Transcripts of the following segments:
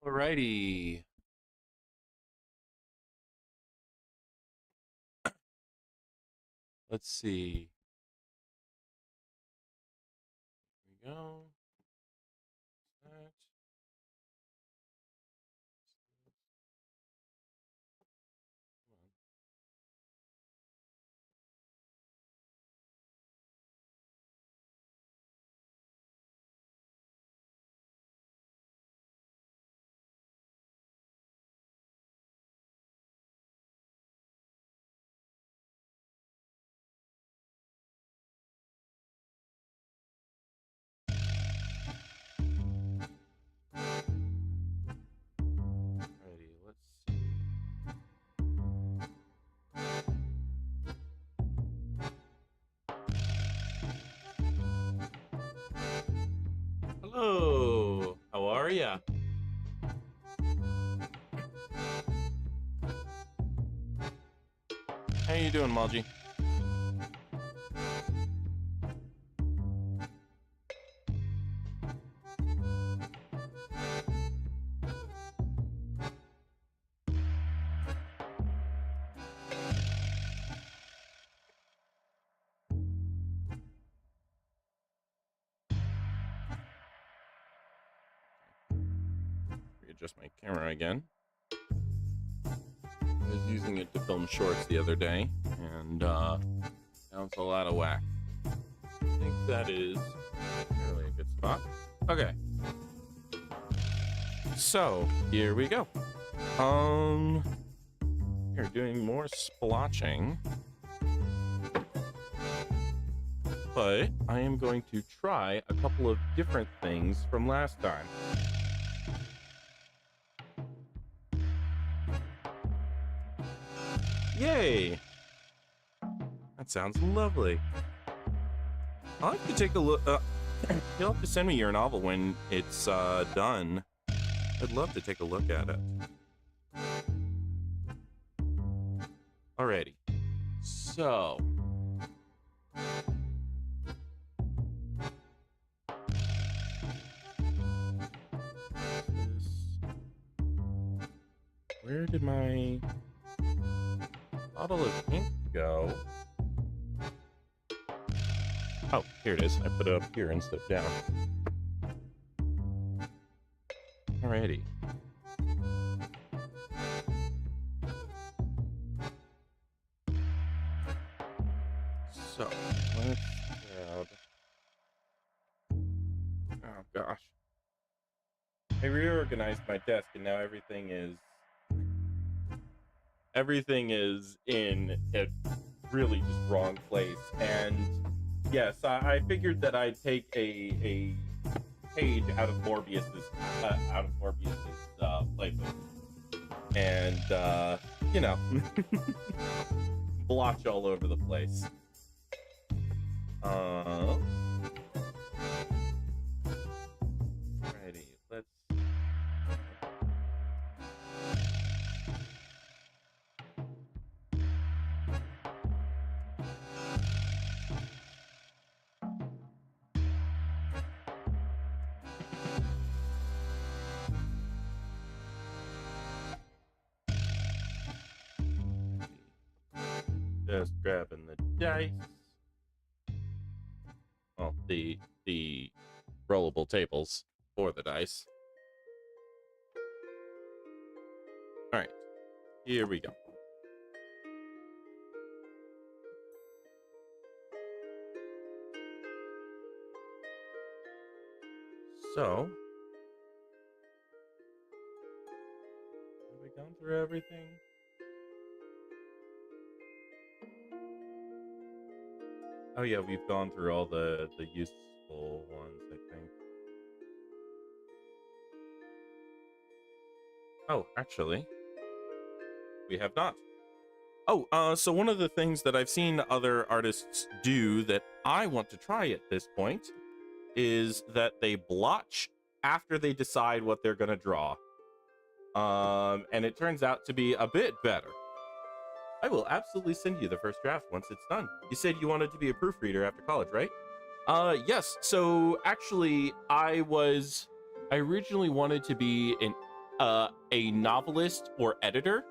Alrighty. Let's see. Here we go. That. Alrighty, let's see. Hello. How are ya? How you doing, Malji? Readjust my camera again. I was using it to film shorts the other day, and now it's all out of whack. I think that is really a good spot. Okay. So, here we go. We're doing more splotching. But I am going to try a couple of different things from last time. Yay! That sounds lovely. I'll have to take a look. You'll have to send me your novel when it's done. I'd love to take a look at it. Alrighty. So. Where did my bottle of ink go? Oh, here it is. I put it up here instead of down. Alrighty. So, let's grab... Oh, gosh. I reorganized my desk, and now everything is in a really just wrong place. And yes, I figured that I'd take a page out of Morbius's playbook, and you know, blotch all over the place. Alrighty, let's. Just grabbing the dice. Well, the rollable tables for the dice. All right, here we go. So, have we gone through everything? Oh yeah, we've gone through all the useful ones, I think. Oh, actually, we have not. Oh, so one of the things that I've seen other artists do that I want to try at this point is that they blotch after they decide what they're going to draw. And it turns out to be a bit better. I will absolutely send you the first draft once it's done. You said you wanted to be a proofreader after college, right? Yes. So actually, I originally wanted to be a novelist or editor.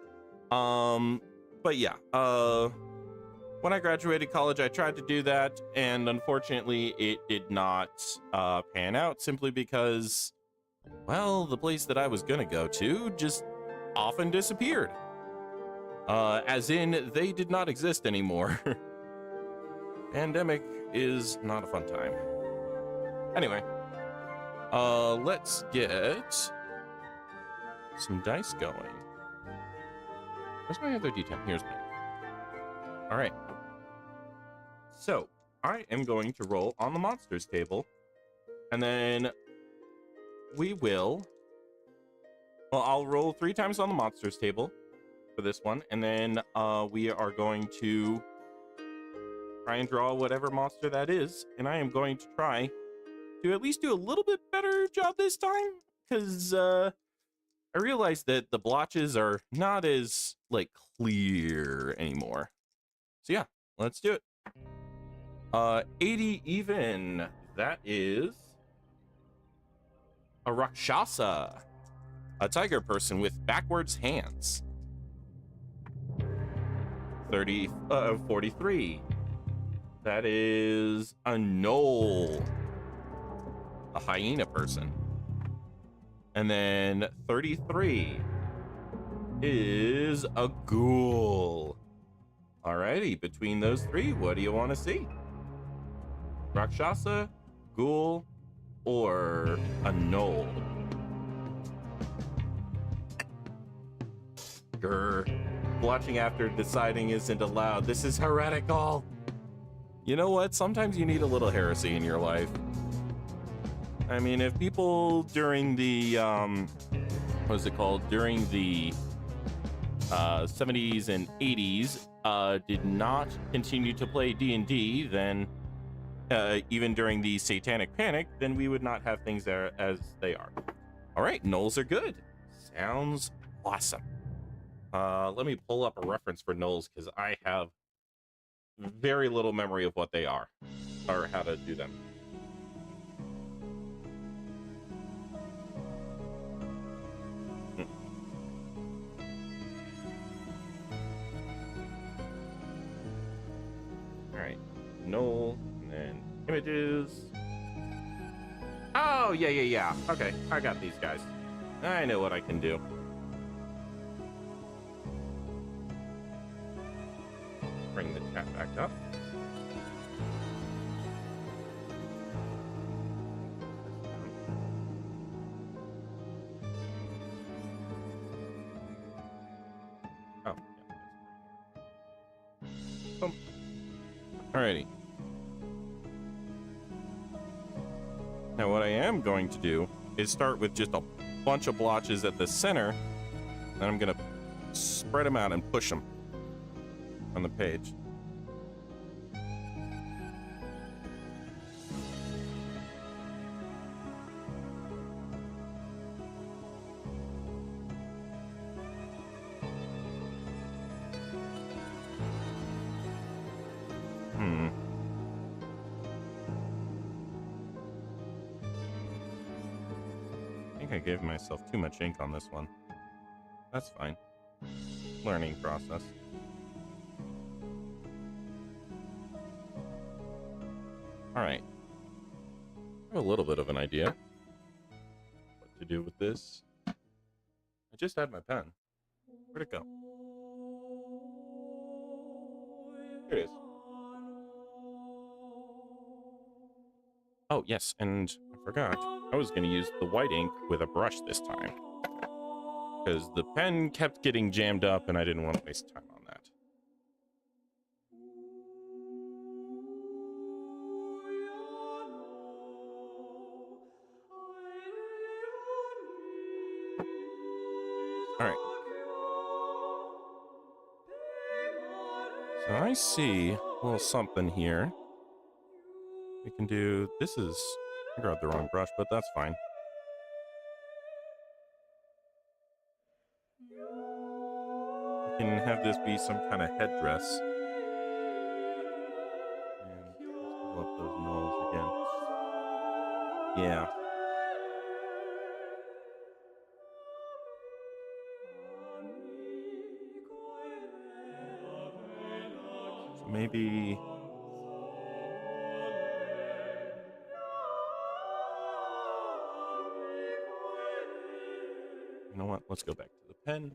But yeah, when I graduated college, I tried to do that, and unfortunately, it did not pan out simply because, well, the place that I was gonna go to just often disappeared. As in, they did not exist anymore. Pandemic is not a fun time. Anyway, let's get some dice going. Where's my other D10? Here's mine. All right. So, I am going to roll on the monsters table, and then we will... Well, I'll roll 3 times on the monsters table for this one, and then we are going to try and draw whatever monster that is, and I am going to try to at least do a little bit better job this time, because I realized that the blotches are not as, like, clear anymore. So yeah, let's do it. 80 even. That is a Rakshasa, a tiger person with backwards hands. 43. That is a gnoll, a hyena person. And then 33 is a ghoul. Alrighty, between those 3, what do you want to see? Rakshasa, ghoul, or a gnoll? Grr. Blotching after deciding isn't allowed. This is heretical. You know what? Sometimes you need a little heresy in your life. I mean, if people during the, what is it called? During the 70s and 80s did not continue to play D&D, then even during the Satanic Panic, then we would not have things there as they are. All right, gnolls are good. Sounds awesome. Let me pull up a reference for gnolls because I have very little memory of what they are or how to do them. All right, gnoll, and then images. Oh, yeah. Okay, I got these guys. I know what I can do. Bring the chat back up. Oh, yeah. Boom. Alrighty. Now what I am going to do is start with just a bunch of blotches at the center, and I'm gonna spread them out and push them on the page. I gave myself too much ink on this one. That's fine. Learning process. All right. I have a little bit of an idea what to do with this. I just had my pen. Where'd it go? Here it is. Oh, yes, and I forgot. I was going to use the white ink with a brush this time, because the pen kept getting jammed up and I didn't want to waste time on that. All right. So I see a little something here. We can do, this is, I grabbed the wrong brush, but that's fine. We can have this be some kind of headdress. And pull up those nulls again. Yeah. maybe... You know what? Let's go back to the pen.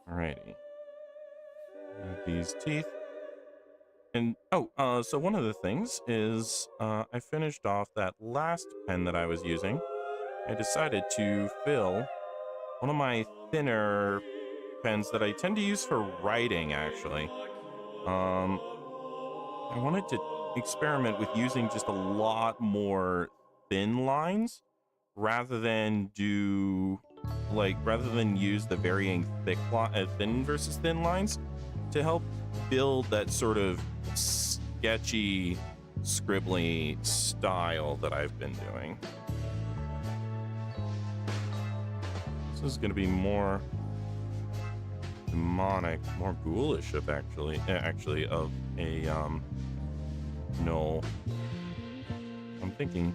Alrighty. These teeth. And so one of the things is I finished off that last pen that I was using. I decided to fill one of my thinner pens that I tend to use for writing, actually. I wanted to experiment with using just a lot more thin lines rather than use the varying thin versus thin lines to help build that sort of sketchy, scribbly style that I've been doing. This is going to be more demonic, more ghoulish of actually of a null. I'm thinking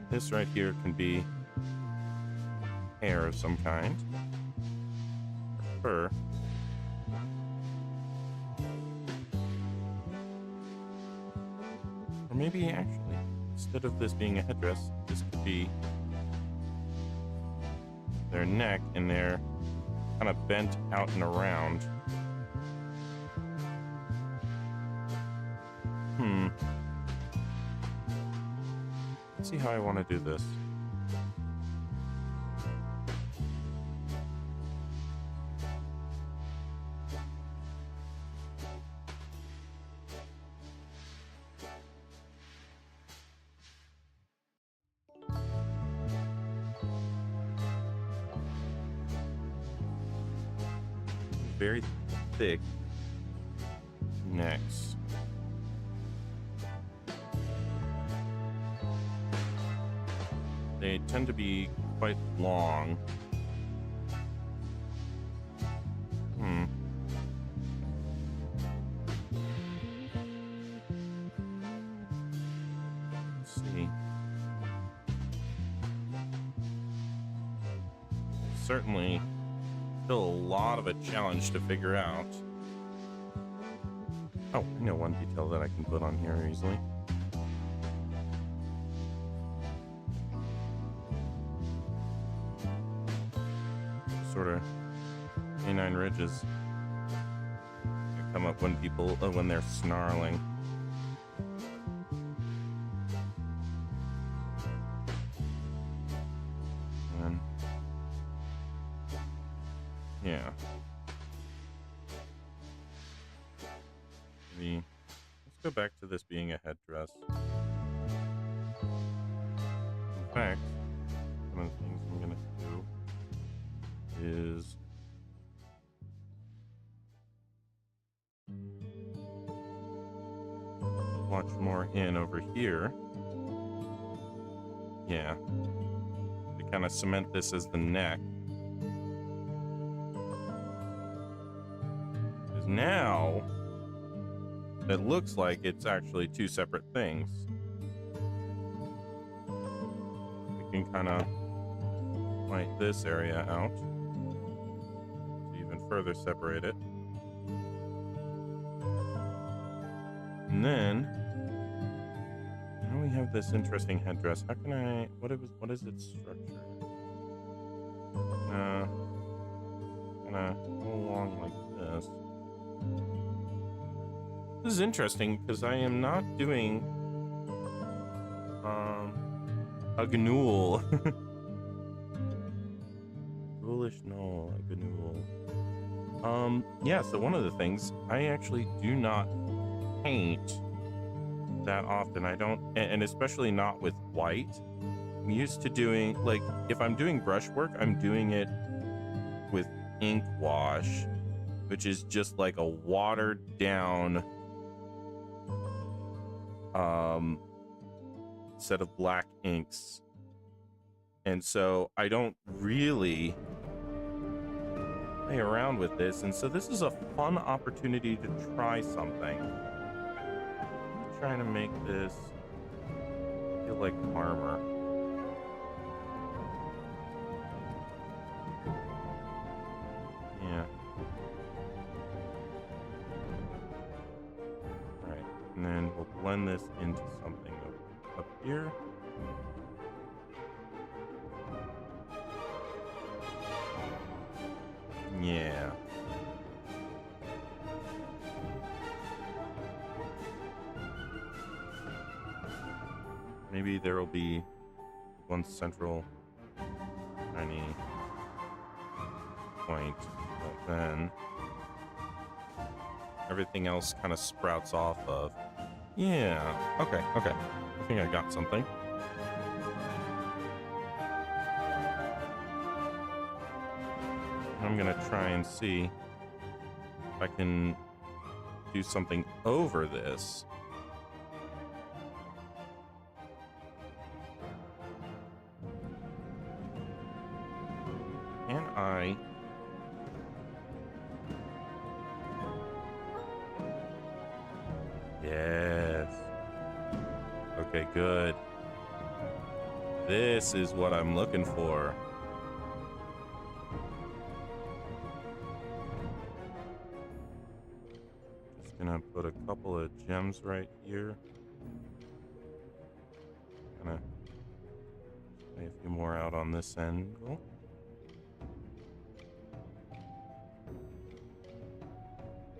this right here can be hair of some kind, or fur. Or maybe actually, instead of this being a headdress, this could be their neck and they're kind of bent out and around. Let's see how I want to do this. Very thick necks. They tend to be quite long. Let's see. Certainly still a lot of a challenge to figure out. Oh, I know one detail that I can put on here easily. Sort of canine ridges that come up when when they're snarling. And yeah. Let's go back to this being a headdress. In fact, one of the things I'm gonna do is watch more in over here. Yeah. To kind of cement this as the neck. Because now it looks like it's actually two separate things. We can kind of light this area out to even further separate it. And then now we have this interesting headdress. How can I, what is its structure? Gonna go along like this. This is interesting because I am not doing a gnoul. Ghoulish null, a gnoul. Yeah, so one of the things, I actually do not paint that often. I don't, and especially not with white. I'm used to doing, like, if I'm doing brush work, I'm doing it with ink wash, which is just like a watered down set of black inks And so I don't really play around with this. And so this is a fun opportunity to try something. I'm trying to make this feel like armor. Yeah. All right. And then we'll blend this into something up here. Yeah. Maybe there will be one central tiny point, but then everything else kind of sprouts off of. Yeah. Okay. Okay. I think I got something. I'm gonna try and see if I can do something over this. Can I? Yes. Okay, good. This is what I'm looking for. Just gonna put a couple of gems right here. Gonna lay a few more out on this angle.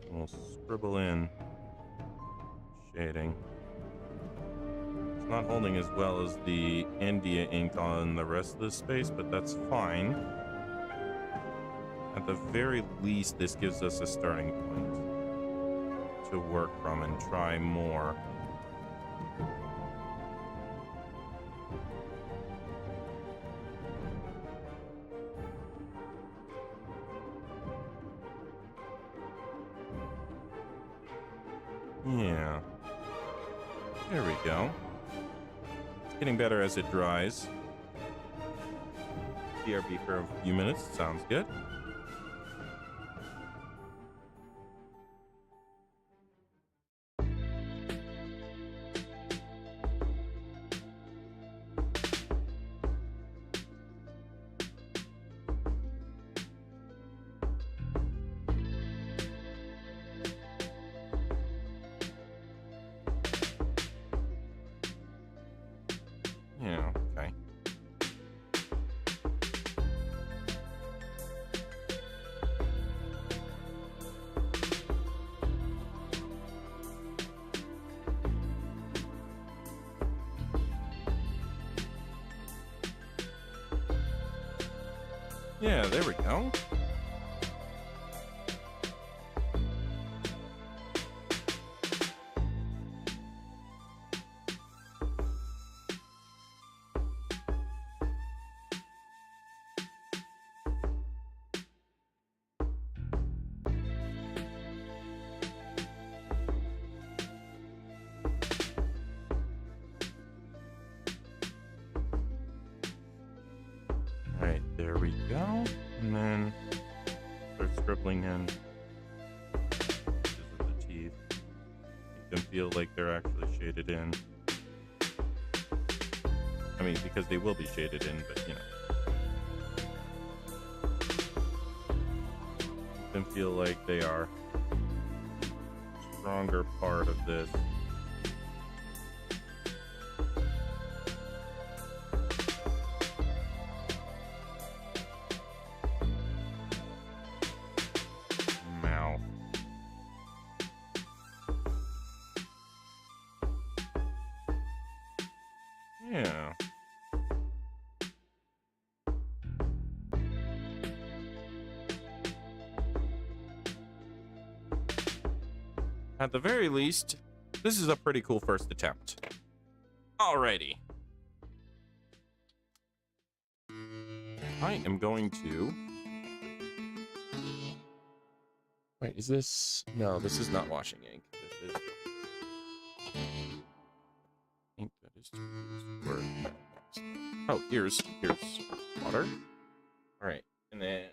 We'll scribble in shading. It's not holding as well as the India ink on the rest of the space, but that's fine. At the very least, this gives us a starting point to work from and try more. Yeah. There we go. It's getting better as it dries. BRB for a few minutes. Sounds good. Yeah, okay. Yeah, there we go. All right, there we go. And then start scribbling in pieces of the teeth. Make them feel like they're actually shaded in. I mean, because they will be shaded in, but you know. Make them feel like they are a stronger part of this. Mouth. Yeah. At the very least, this is a pretty cool first attempt. Alrighty. I am going to... Wait, is this... No, this is not washing ink. This is... ink that is to be used for... Oh, Oh, here's water. All right, and then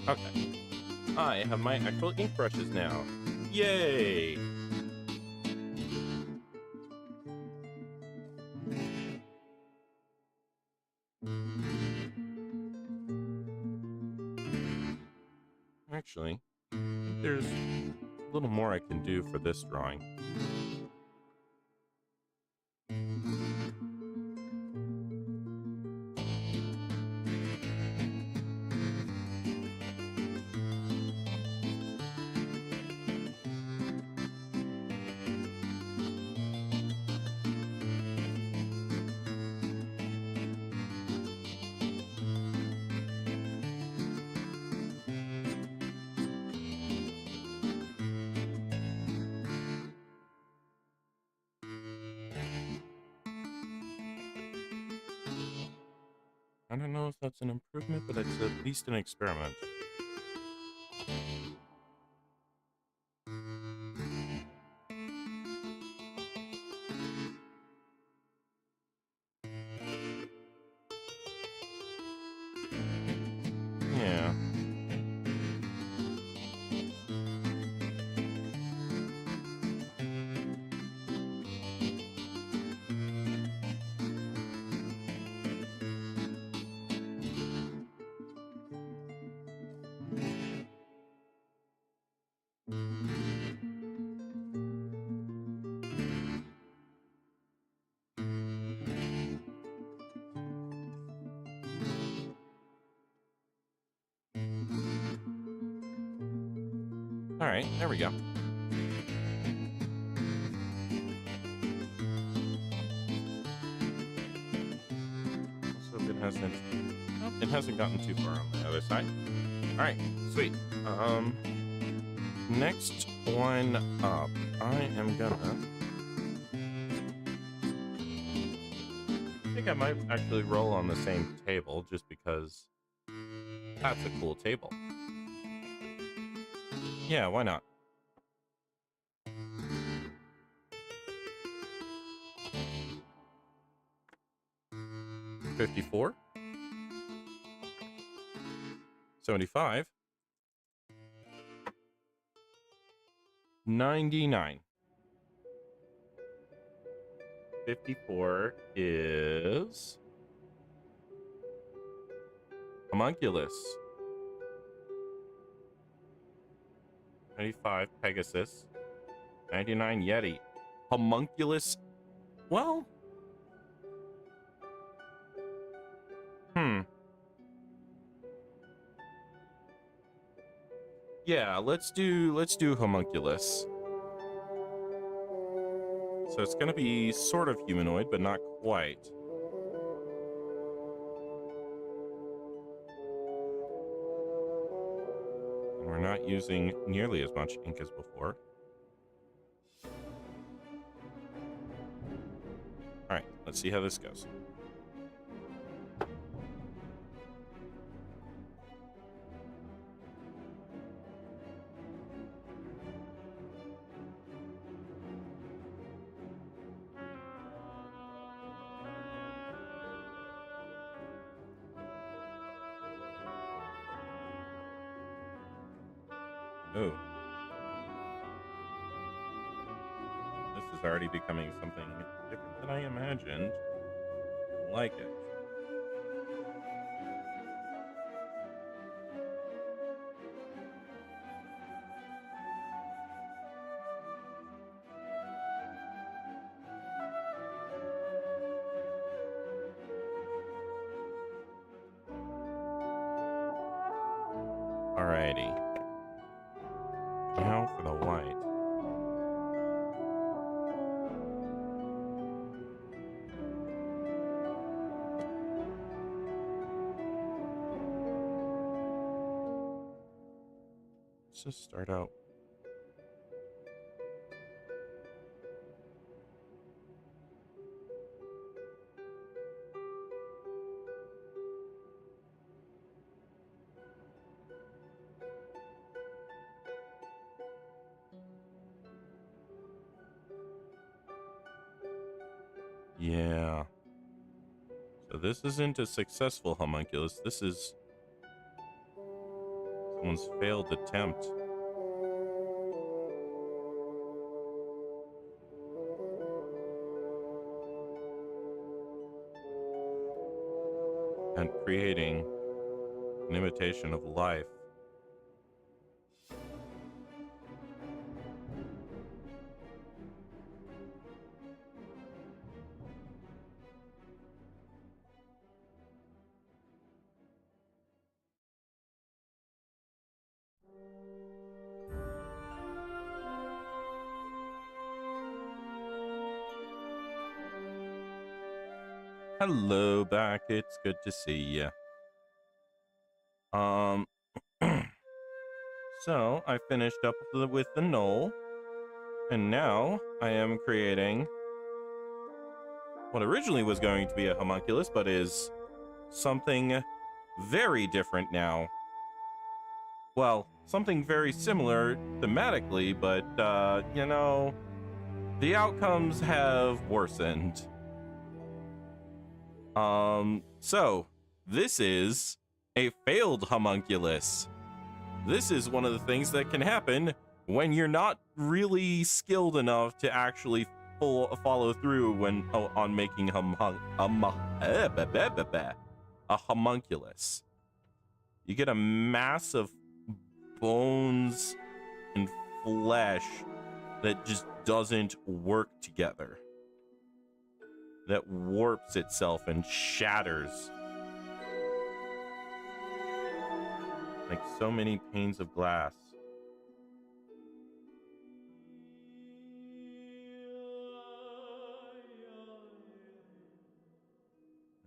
okay. I have my actual ink brushes now. Yay! Actually, I think there's a little more I can do for this drawing. I don't know if that's an improvement, but it's at least an experiment. Yeah. All right, there we go. So if it hasn't, oh, it hasn't gotten too far on the other side. All right, sweet. Next one up, I am gonna. I think I might actually roll on the same table just because that's a cool table. Yeah, why not? $54, $75, $99. 54 is homunculus. 95 Pegasus. 99 Yeti. Homunculus. Well, yeah, let's do homunculus. So it's gonna be sort of humanoid, but not quite. And we're not using nearly as much ink as before. All right, let's see how this goes. Oh. This is already becoming something different than I imagined. I like it. Alrighty. Now for the white. Let's just start out. Yeah. So this isn't a successful homunculus. This is someone's failed attempt. And creating an imitation of life. Hello back, it's good to see you. So I finished up with the knoll, and now I am creating what originally was going to be a homunculus, but is something very different now. Well, something very similar thematically, but, you know, the outcomes have worsened. So this is a failed homunculus. This is one of the things that can happen when you're not really skilled enough to actually follow through on making a homunculus. You get a mass of bones and flesh that just doesn't work together, that warps itself and shatters like so many panes of glass.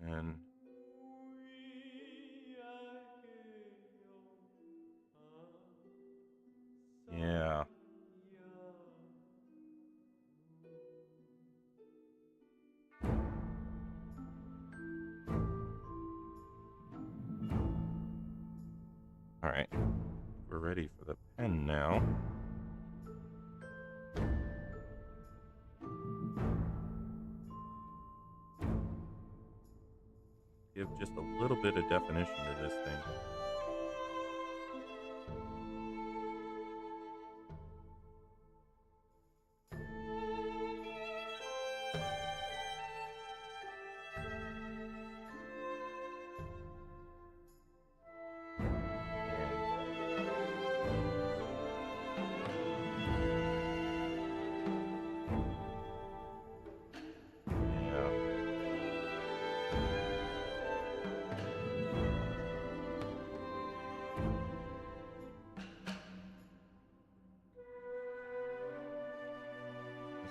And yeah. All right, we're ready for the pen now. Give just a little bit of definition to this thing.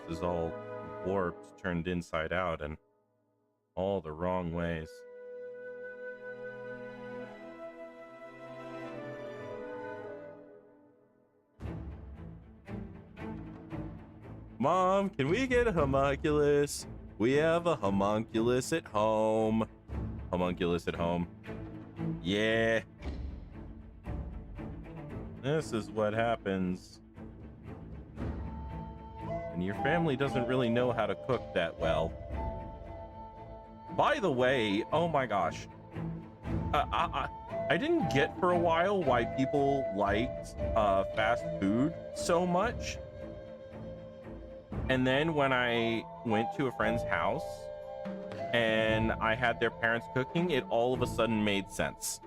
This is all warped, turned inside out, and all the wrong ways. Mom, can we get a homunculus? We have a homunculus at home. Homunculus at home. Yeah. This is what happens when your family doesn't really know how to cook that well. By the way, oh my gosh. I didn't get for a while why people liked fast food so much. And then when I went to a friend's house and I had their parents cooking, it all of a sudden made sense.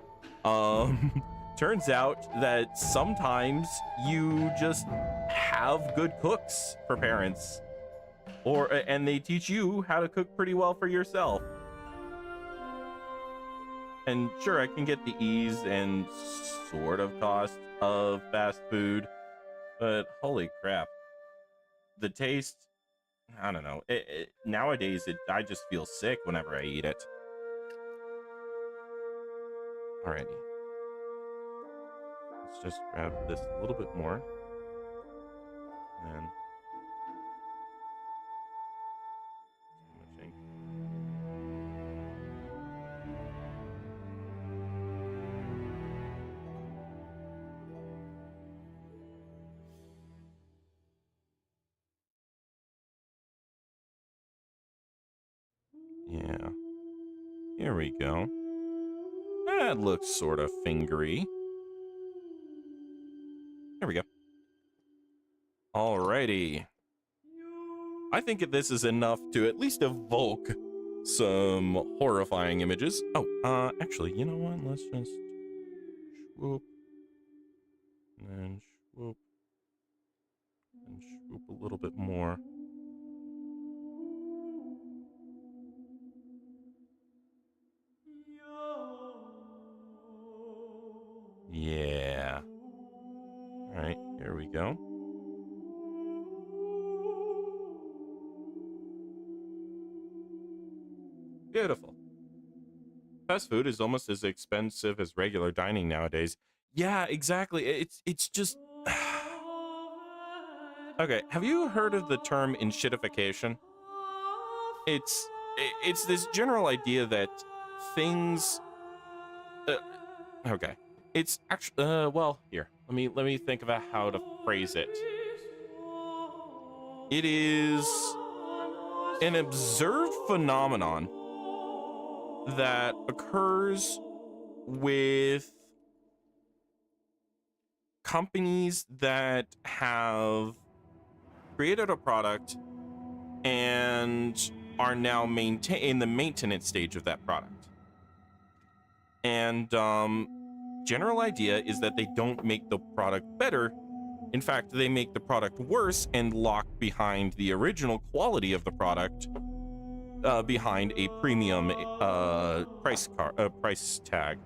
Turns out that sometimes you just have good cooks for parents, and they teach you how to cook pretty well for yourself. And sure, I can get the ease and sort of cost of fast food, but holy crap. The taste, I don't know. Nowadays, I just feel sick whenever I eat it. Alrighty. Let's just grab this a little bit more. And Yeah. Here we go. That looks sort of fingery. There we go. Alrighty. I think this is enough to at least evoke some horrifying images. Oh, actually, you know what? Let's just swoop. And then swoop. And swoop a little bit more. Yeah. Alright, here we go. Beautiful. Fast food is almost as expensive as regular dining nowadays. Yeah, exactly. It's just okay. Have you heard of the term enshittification? It's it's this general idea that things. Uh, okay, it's actually well here. Let me think about how to phrase it. It is an observed phenomenon that occurs with companies that have created a product and are now in the maintenance stage of that product. And general idea is that they don't make the product better. In fact, they make the product worse and lock behind the original quality of the product behind a premium price tag,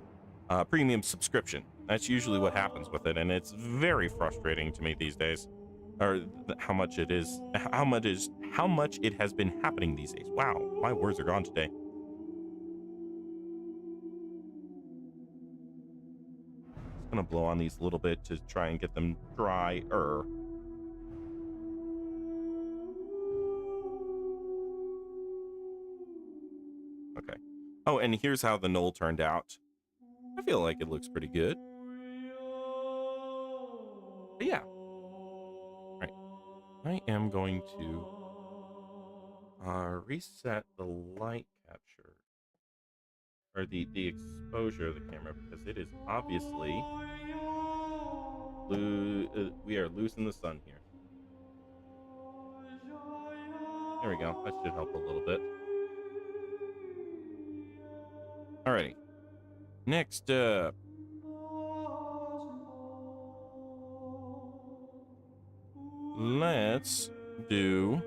premium subscription. That's usually what happens with it, and it's very frustrating to me these days. Or how much it has been happening these days. Wow, my words are gone today. Just gonna blow on these a little bit to try and get them drier. Okay. Oh, and here's how the knoll turned out. I feel like it looks pretty good. But yeah. Right. I am going to reset the light capture. Or the exposure of the camera, because it is obviously we are losing the sun here. There we go. That should help a little bit. Alrighty. Next up. Let's do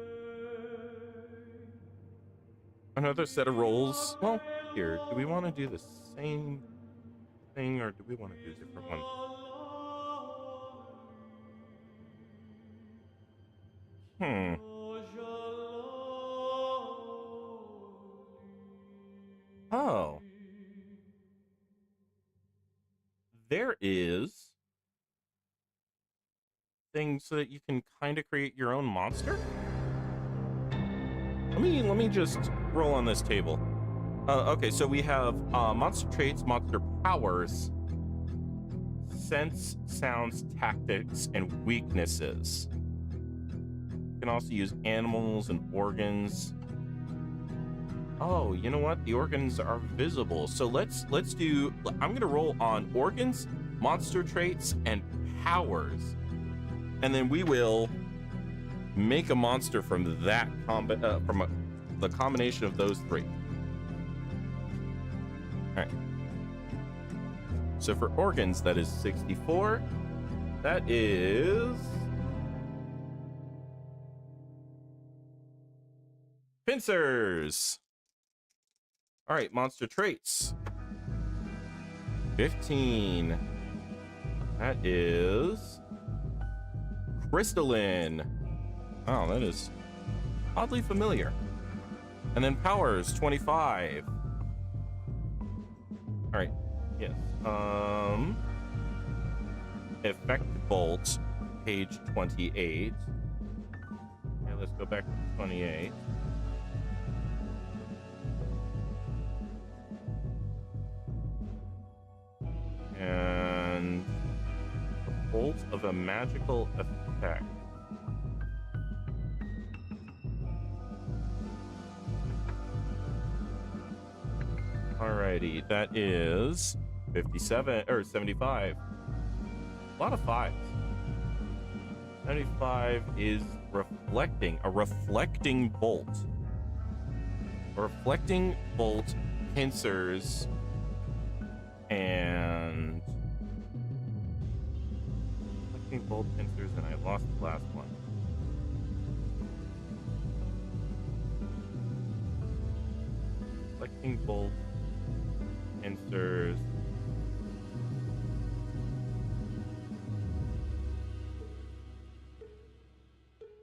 another set of rolls. Well, here, do we want to do the same thing or do we want to do a different one? Oh. There is things so that you can kind of create your own monster. Let me just roll on this table. Okay, so we have monster traits, monster powers, sense, sounds, tactics, and weaknesses. You can also use animals and organs. Oh, you know what? The organs are visible. So let's do. I'm gonna roll on organs, monster traits, and powers, and then we will make a monster from that the combination of those three. All right. So for organs, that is 64. That is pincers. All right, monster traits. 15. That is crystalline. Oh, that is oddly familiar. And then powers, 25. All right, yes. Effect bolt, page 28. Okay, let's go back to 28. And the bolt of a magical effect. Alrighty, that is 57 or 75. A lot of fives. 75 is reflecting, a reflecting bolt. A reflecting bolt, pincers, and reflecting bolt, pincers, and I lost the last one. Reflecting bolt, pincers.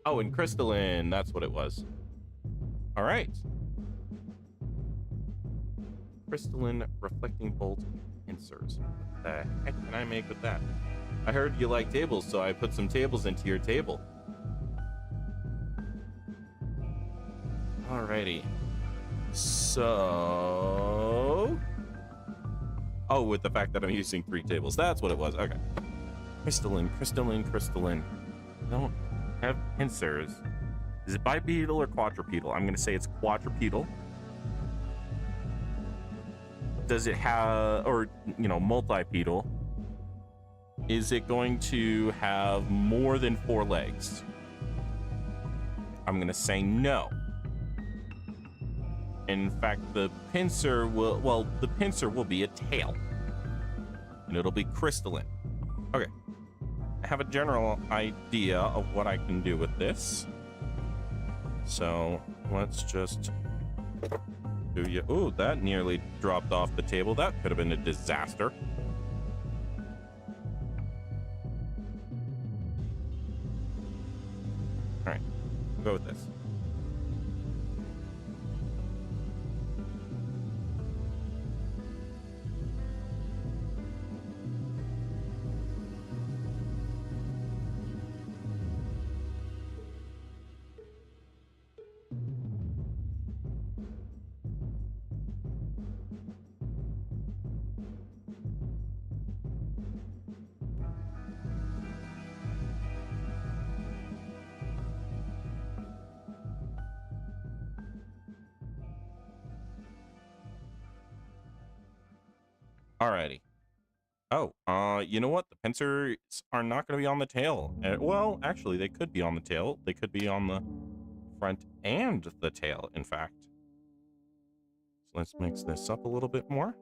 Oh, and crystalline, that's what it was. All right. Crystalline reflecting bolt pincers. What the heck can I make with that? I heard you like tables, so I put some tables into your table. Alrighty. So... Oh, with the fact that I'm using 3 tables. That's what it was. Okay. Crystalline, crystalline, crystalline. Don't have pincers. Is it bipedal or quadrupedal? I'm going to say it's quadrupedal. Does it have, or, you know, multipedal? Is it going to have more than 4 legs? I'm going to say no. In fact, the pincer will, well, the pincer will be a tail. And it'll be crystalline. Okay. I have a general idea of what I can do with this. So let's just do you. Ooh, that nearly dropped off the table. That could have been a disaster. All right, we'll go with this. Alrighty. Oh, you know what? The pincers are not going to be on the tail. Well, actually, they could be on the tail. They could be on the front and the tail, in fact. So let's mix this up a little bit more.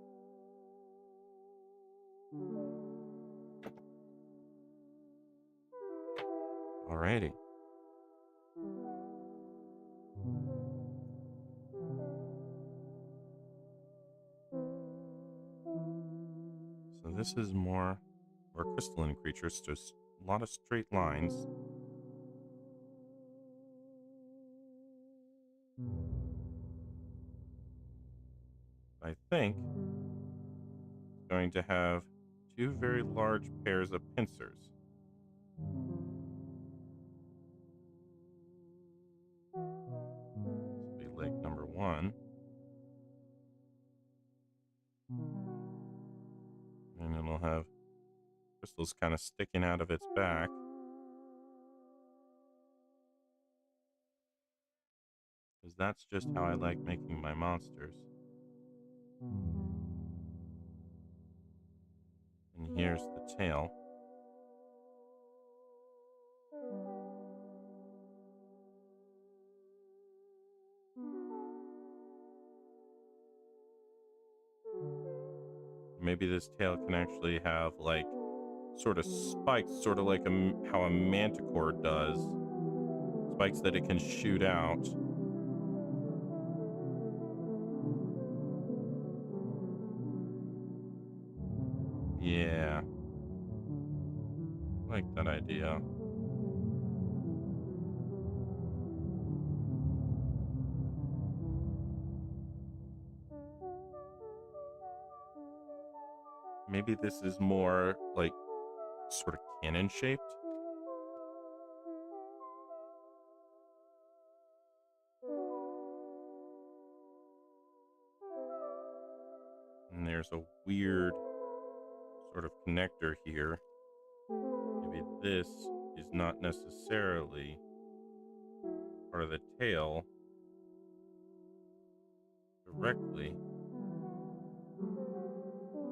Alrighty. So this is more crystalline creatures, just a lot of straight lines. I think it's going to have 2 very large pairs of pincers. This will be leg number 1. And it'll have crystals kind of sticking out of its back. Because that's just how I like making my monsters. And here's the tail. Maybe this tail can actually have like sort of spikes, sort of like how a manticore does. Spikes that it can shoot out. Yeah. I like that idea. Maybe this is more like sort of cannon shaped. And there's a weird sort of connector here. Maybe this is not necessarily part of the tail directly.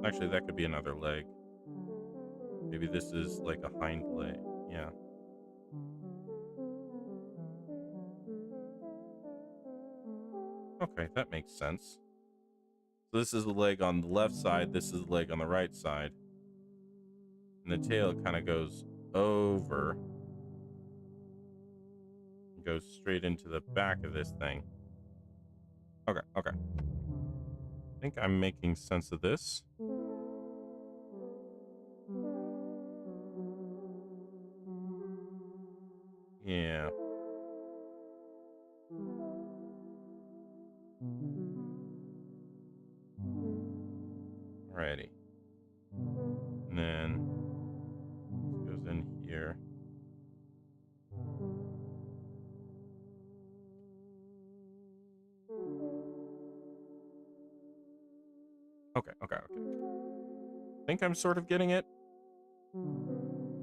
Actually, that could be another leg. Maybe this is like a hind leg. Yeah. Okay, that makes sense. So this is the leg on the left side. This is the leg on the right side. And the tail kind of goes over. Goes straight into the back of this thing. Okay, okay. I think I'm making sense of this. Yeah. Alrighty. And then this goes in here. Okay, okay, okay. I think I'm sort of getting it.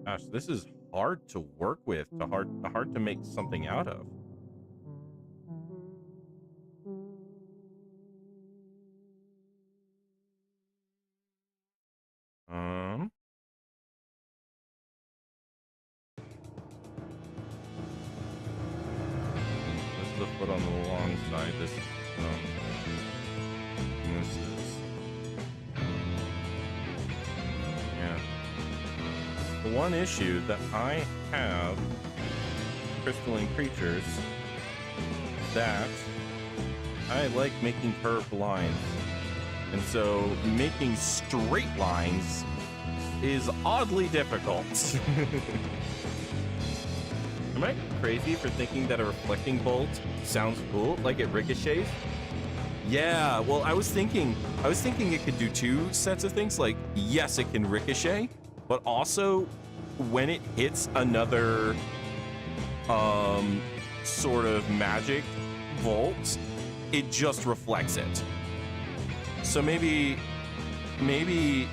Gosh, this is hard to work with, hard to make something out of. This is the foot on the long side. This is yeah. The one issue that I have crystalline creatures that I like making curved lines, and so making straight lines is oddly difficult. Am I crazy for thinking that a reflecting bolt sounds cool, like it ricochets? Yeah, well, I was thinking it could do two sets of things. Like, yes, it can ricochet, but also when it hits another sort of magic bolt, it just reflects it. So maybe the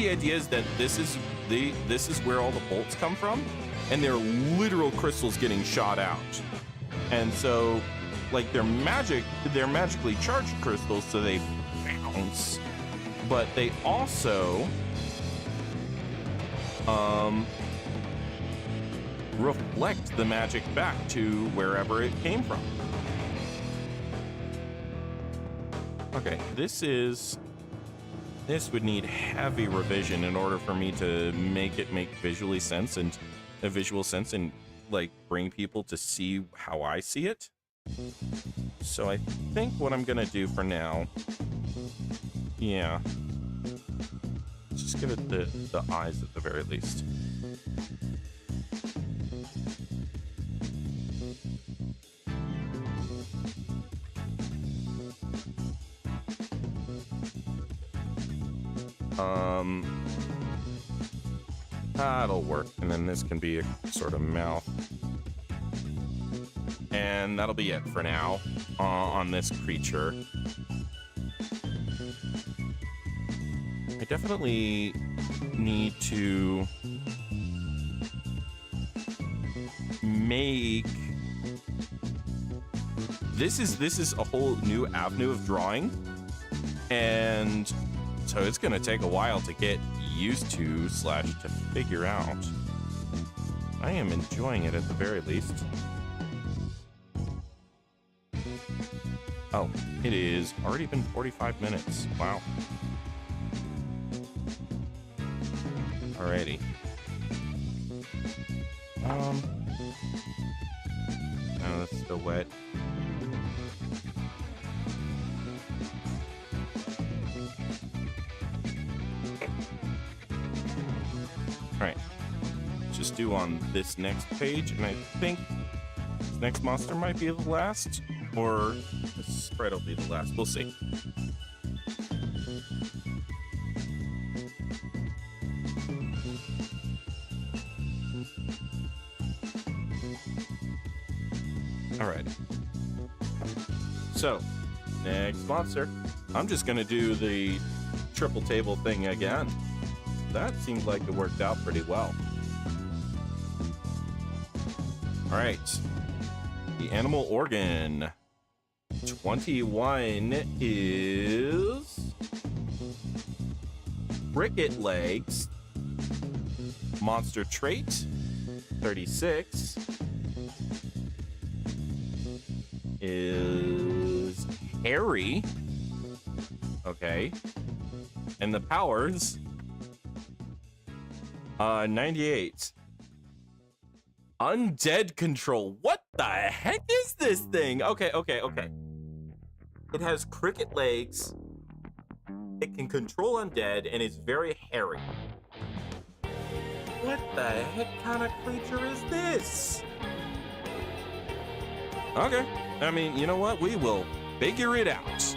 idea is that this is where all the bolts come from, and they're literal crystals getting shot out. And so, like, they're magically charged crystals, so they bounce, but they also reflect the magic back to wherever it came from. Okay, this would need heavy revision in order for me to make it make visual sense and like bring people to see how I see it. So I think what I'm gonna do for now, yeah, just give it the eyes at the very least. That'll work, and then this can be a sort of mouth, and that'll be it for now on this creature. I definitely need to make this is a whole new avenue of drawing, and so it's gonna take a while to get used to / to figure out. I am enjoying it at the very least. Oh, it is already been 45 minutes. Wow. Alrighty. No, that's still wet. Alright. Just do on this next page, and I think this next monster might be the last, or this spread will be the last. We'll see. Alright. So, next monster. I'm just gonna do the triple table thing again. That seemed like it worked out pretty well. Alright. The animal organ. 21 is cricket legs. Monster trait, 36, is hairy. Okay. And the powers, 98. Undead control. What the heck is this thing? Okay. It has cricket legs. It can control undead and is very hairy. What the heck kind of creature is this? Okay. I mean, you know what? We will figure it out.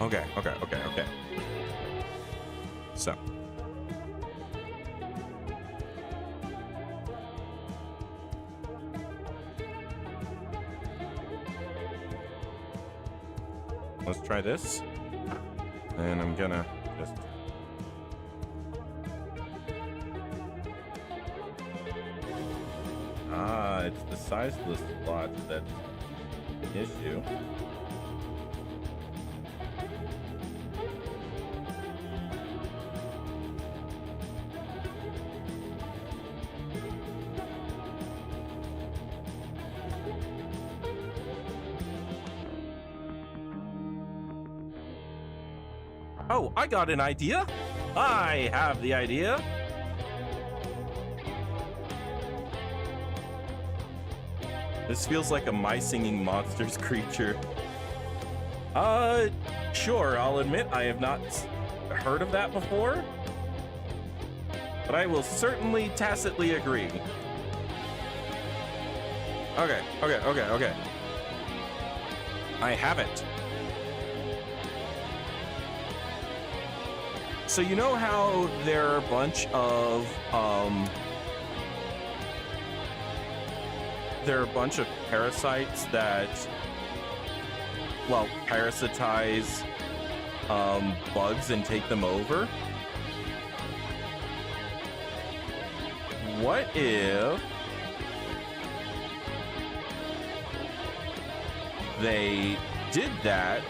Okay. So. Let's try this. And I'm gonna just... it's the size of the slot that's an issue. Oh, I got an idea. I have the idea. This feels like a My Singing Monsters creature. Sure, I'll admit I have not heard of that before, but I will certainly tacitly agree. Okay. I have it. So you know how there are a bunch of parasites that, well, parasitize bugs and take them over? What if they did that,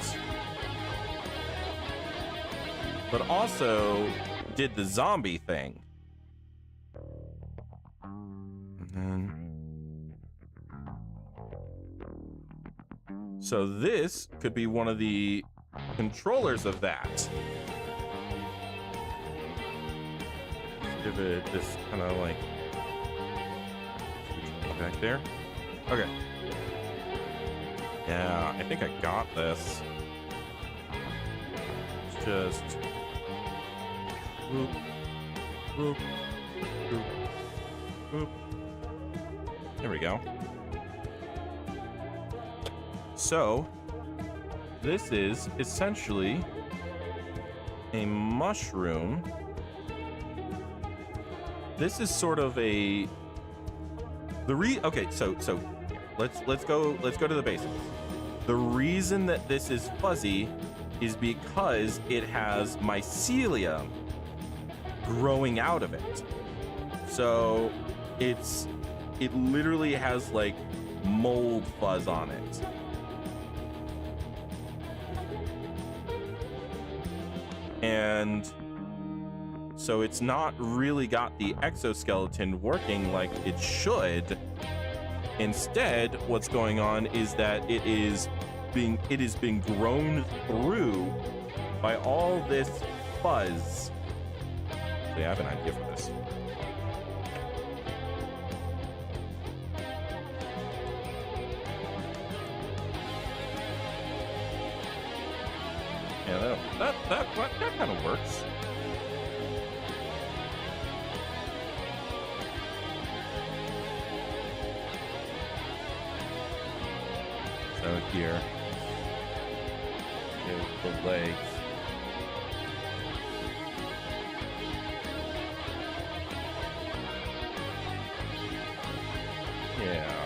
but also did the zombie thing? And then... So this could be one of the controllers of that. Let's give it this kind of like... back there. Okay. Yeah, I think I got this. It's just... Boop, boop, boop, boop. There we go. So, this is essentially a mushroom. This is sort of a... Okay, so let's go to the basics. The reason that this is fuzzy is because it has mycelium growing out of it. So it literally has like mold fuzz on it. And so it's not really got the exoskeleton working like it should. Instead, what's going on is that it is being grown through by all this fuzz. So yeah, I have an idea for this. Yeah, that kind of works. So here, here's the legs. Yeah.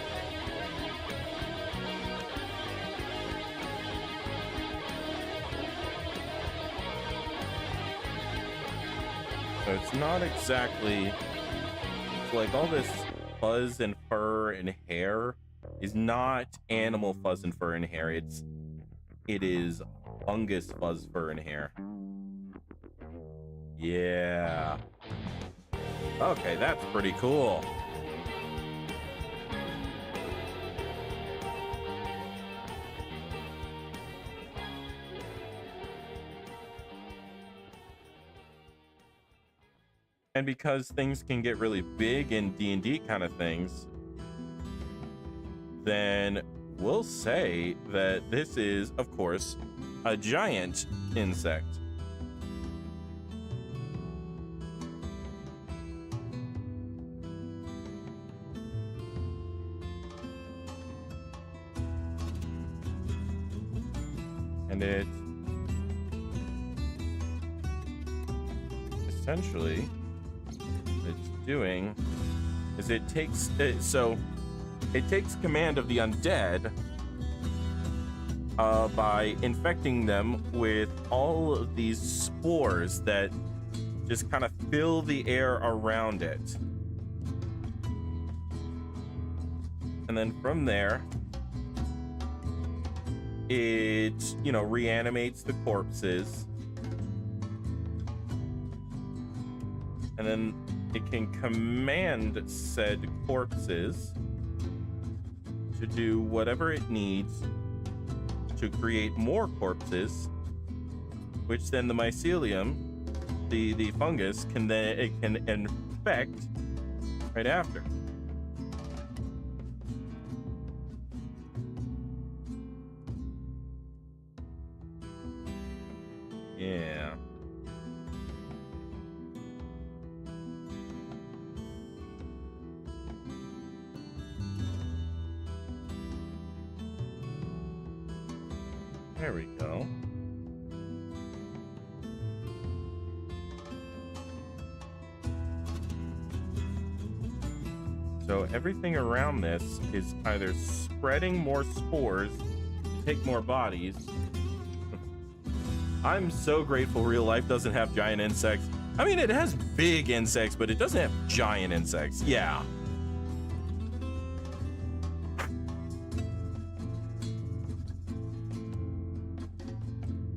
So it's not exactly, it's like all this fuzz and fur and hair is not animal fuzz and fur and hair. It is fungus fuzz, fur, and hair. Yeah. Okay, that's pretty cool. And because things can get really big in D&D kind of things, then we'll say that this is, of course, a giant insect. And it essentially it's doing is it takes command of the undead by infecting them with all of these spores that just kind of fill the air around it. And then from there, it, reanimates the corpses. And then it can command said corpses to do whatever it needs to create more corpses, which then the mycelium, the fungus, can infect right after. Yeah. There we go. So everything around this is either spreading more spores to take more bodies. I'm so grateful real life doesn't have giant insects. I mean, it has big insects, but it doesn't have giant insects. Yeah.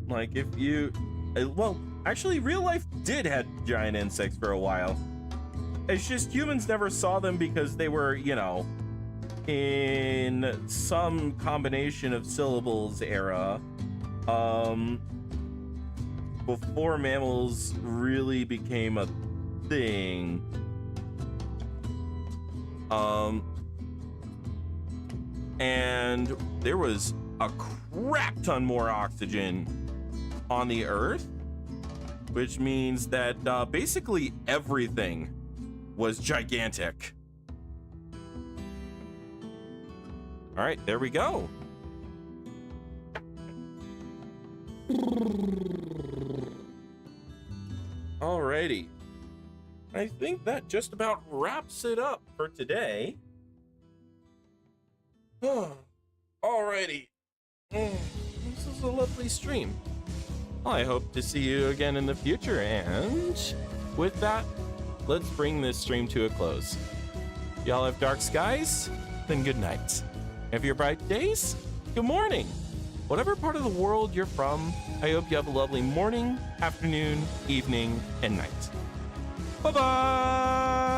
Like if you, well, actually real life did have giant insects for a while. It's just humans never saw them because they were, in some combination of syllables era, before mammals really became a thing. And there was a crap ton more oxygen on the Earth, which means that basically everything was gigantic. All right, there we go. Alrighty. I think that just about wraps it up for today. Alrighty. This is a lovely stream. I hope to see you again in the future, and with that, let's bring this stream to a close. Y'all have dark skies? Then good night. If you're bright days, good morning. Whatever part of the world you're from, I hope you have a lovely morning, afternoon, evening, and night. Bye-bye!